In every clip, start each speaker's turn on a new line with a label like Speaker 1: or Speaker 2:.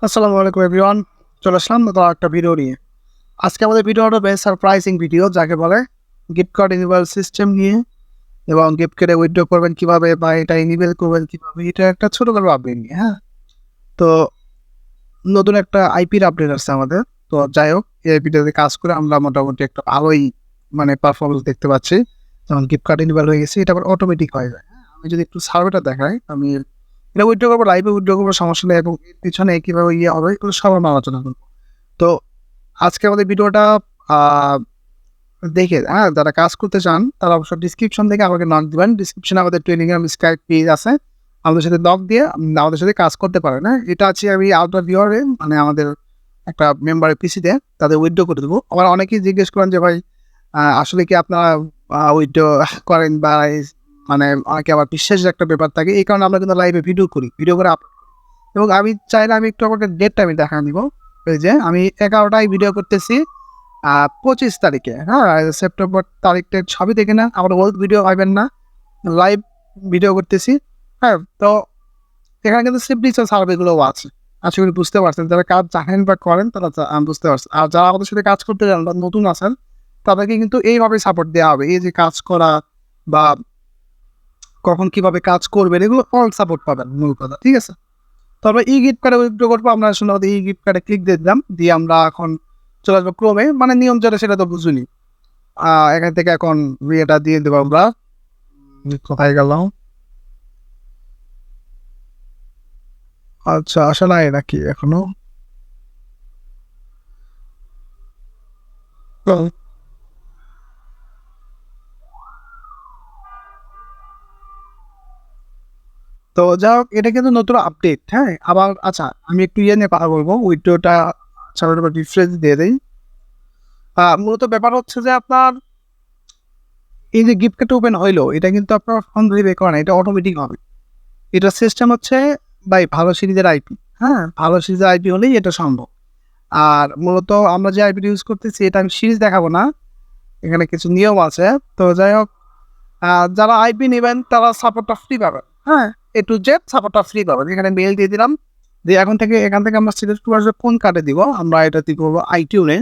Speaker 1: আসসালামু আলাইকুম এভরিওয়ান, চলে আসলাম নতুন একটা ভিডিও নিয়ে। আজকে আমাদের ভিডিওটা বেশ সারপ্রাইজিং ভিডিও, যাকে বলে গিফট কার্ড ইনেবল সিস্টেম নিয়ে, এবং গিফট কার্ডে উইথড্র করবেন কীভাবে বা এটা ইনেবল করবেন কীভাবে, এটা একটা ছোটোখাটো আপডেট নিয়ে। হ্যাঁ, তো নতুন একটা আইপির আপডেট আসছে আমাদের। তো যাই হোক, এই আইপিটাতে কাজ করে আমরা মোটামুটি একটা ভালোই পারফরমেন্স দেখতে পাচ্ছি। যেমন গিফট কার্ড ইনেবল হয়ে গেছে, এটা আবার অটোমেটিক হয়ে যায়। আমি যদি একটু সার্ভেটা দেখাই, আমি এটা উইথড্র করবো, লাইভে উইথড্র করবো, সমস্যা নেই, এবং এর পিছনে কীভাবে হবে এগুলো সব আমরা আলোচনা করবো। তো আজকে আমাদের ভিডিওটা দেখে যারা কাজ করতে চান তারা অবশ্যই ডিসক্রিপশন থেকে আমাকে নক দিবেন। ডিসক্রিপশনে আমাদের ট্রেনিংয়ের স্কাইপ পেজ আছে, আমাদের সাথে নক দিয়ে আমাদের সাথে কাজ করতে পারেন। এটা আছে আমি আউটার ভিউয়ারে, আমাদের একটা মেম্বারের পিসিতে তাদের উইথড্র করে দেবো। আবার অনেকেই জিজ্ঞেস করেন যে ভাই আসলে কি আপনারা উইথড্র করেন, বা অনেকে আবার বিশ্বাসের একটা ব্যাপার থাকে, এই কারণে আমরা কিন্তু লাইভে ভিডিও করে আপলোড করি। এবং আমি চাইলে আমি একটু আমাকে ডেটটা আমি দেখা নিব। এই যে আমি 11টায় ভিডিও করতেছি 25 তারিখে, সেপ্টেম্বর তারিখটা সবই দেখে না, আমার ওল্ড ভিডিও পাইবেন না, লাইভ ভিডিও করতেছি। তো এখানে কিন্তু সিম্পলি সার্ভেগুলোও আছে, আশা করি বুঝতে পারছেন। যারা কাজ জানেন বা করেন তারা বুঝতে পারছেন। আর যারা আমাদের সাথে কাজ করতে জানেন বা নতুন আছেন, তাদেরকে কিন্তু এইভাবে সাপোর্ট দেওয়া হবে। এই যে কাজ করা বা কখন কিভাবে কাজ করবেন, এগুলো অল সাপোর্ট পাবেন, মূল কথা। ঠিক আছে, তো আমরা গিফট কার্ডে উইথড্র করবো। আমরা আসলে আমাদের গিফট কার্ডে ক্লিক দিয়ে দিলাম, দিয়ে আমরা এখন চলে আসবো ক্রোমে। নিয়ম যেটা সেটা তো বুঝুনি। এখান থেকে এখন ইয়েটা দিয়ে দেবো আমরা। কোথায় গেলাম? আচ্ছা, আসা নাই নাকি এখনো? তো যাই হোক, এটা কিন্তু নতুন আপডেট। আবার আচ্ছা, আমি একটু ইয়ে নিয়ে কথা বলবো, উইথড্রটা রিফ্রেশ দিয়ে দিই। মূলত ব্যাপার হচ্ছে যে আপনার এই যে গিফট কার্ড ওপেন হইলো, এটা কিন্তু আপনার ফোন ধরে করে না, এটা অটোমেটিক হবে। এটা সিস্টেম হচ্ছে ভাই ভালো সিরিজের আইপি। ভালো সিরিজের আইপি হলেই এটা সম্ভব। আর মূলত আমরা যে আইপিটা ইউজ করতেছি, এটা আমি সিরিজ দেখাবো না, এখানে কিছু নিয়ম আছে। তো যাই হোক, যারা আইপি নেবেন তারা সাপোর্টটা ফ্রি পাবেন। এ টু জেড সাপোর্টটা ফ্রি পাবেন। এখানে মেল দিয়ে দিলাম, দিয়ে এখান থেকে আমরা সিলেক্ট করে আসবে কোন কার্ডে দিব। আমরা এটা দিব আইটিউনে।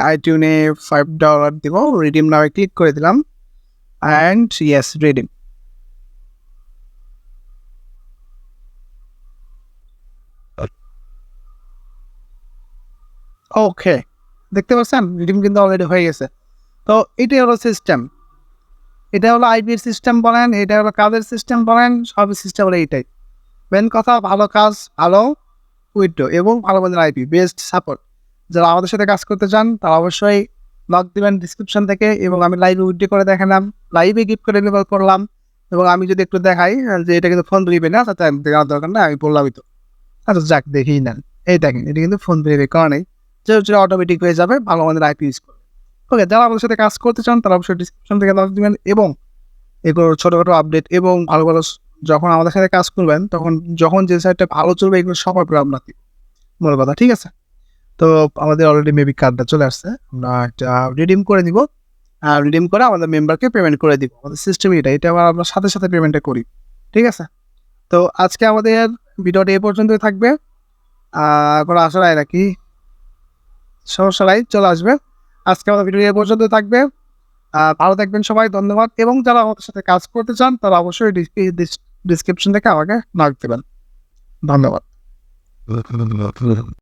Speaker 1: আইটিউনে $5 দিব, রিডিম নামে ক্লিক করে দিলাম, অ্যান্ড ইয়েস, রিডিম। ওকে, দেখতে পাচ্ছেন রিডিম কিন্তু অলরেডি হয়ে গেছে। তো এটাই হলো সিস্টেম, এটা হলো আইপির সিস্টেম বলেন, এটা হলো কাজের সিস্টেম বলেন, সব সিস্টেম হলো এইটাই। মেন কথা, ভালো কাজ, ভালো উইথড্র এবং ভালো মানের আইপি, বেস্ট সাপোর্ট। যারা আমাদের সাথে কাজ করতে চান তারা অবশ্যই লক দিবেন ডিসক্রিপশন থেকে। এবং আমি লাইভে উইথড্র করে দেখালাম, লাইভে গিফট করে ডেলিভার করলাম। এবং আমি যদি একটু দেখাই যে এটা কিন্তু ফোন দিবে না, তাতে দেখানোর দরকার না, আমি বললামই তো। আচ্ছা যাক, দেখেই নেন, এই দেখেন এটা কিন্তু ফোন দিবে করা নেই, যেটা অটোমেটিক হয়ে যাবে ভালো মানের আইপি ইউজ করে। ওকে, যারা আমাদের সাথে কাজ করতে চান তারা অবশ্যই ডিসক্রিপশন থেকে লক দিবেন। এবং এগুলো ছোটোখাটো আপডেট এবং ভালো ভালো, যখন আমাদের সাথে কাজ করবেন তখন যখন যে সাইটটা ভালো চলবে এগুলো সবার পরে আপনার মূল কথা। ঠিক আছে, তো আমাদের অলরেডি মেবি কার্ডটা চলে আসছে, আমরা একটা রিডিম করে দিব। আর রিডিম করে আমাদের মেম্বারকে পেমেন্ট করে দিব। আমাদের সিস্টেম এটা আবার আমরা সাথে সাথে পেমেন্টটা করি। ঠিক আছে, তো আজকে আমাদের ভিডিওটা এই পর্যন্তই থাকবে। কোনো আশা নাই নাকি? সমস্যা নাই, চলে আসবে। আজকে আমাদের ভিডিও এই পর্যন্ত থাকবে। ভালো থাকবেন সবাই, ধন্যবাদ। এবং যারা আমাদের সাথে কাজ করতে চান তারা অবশ্যই ডিসক্রিপশন থেকে আমাকে নক দেবেন। ধন্যবাদ।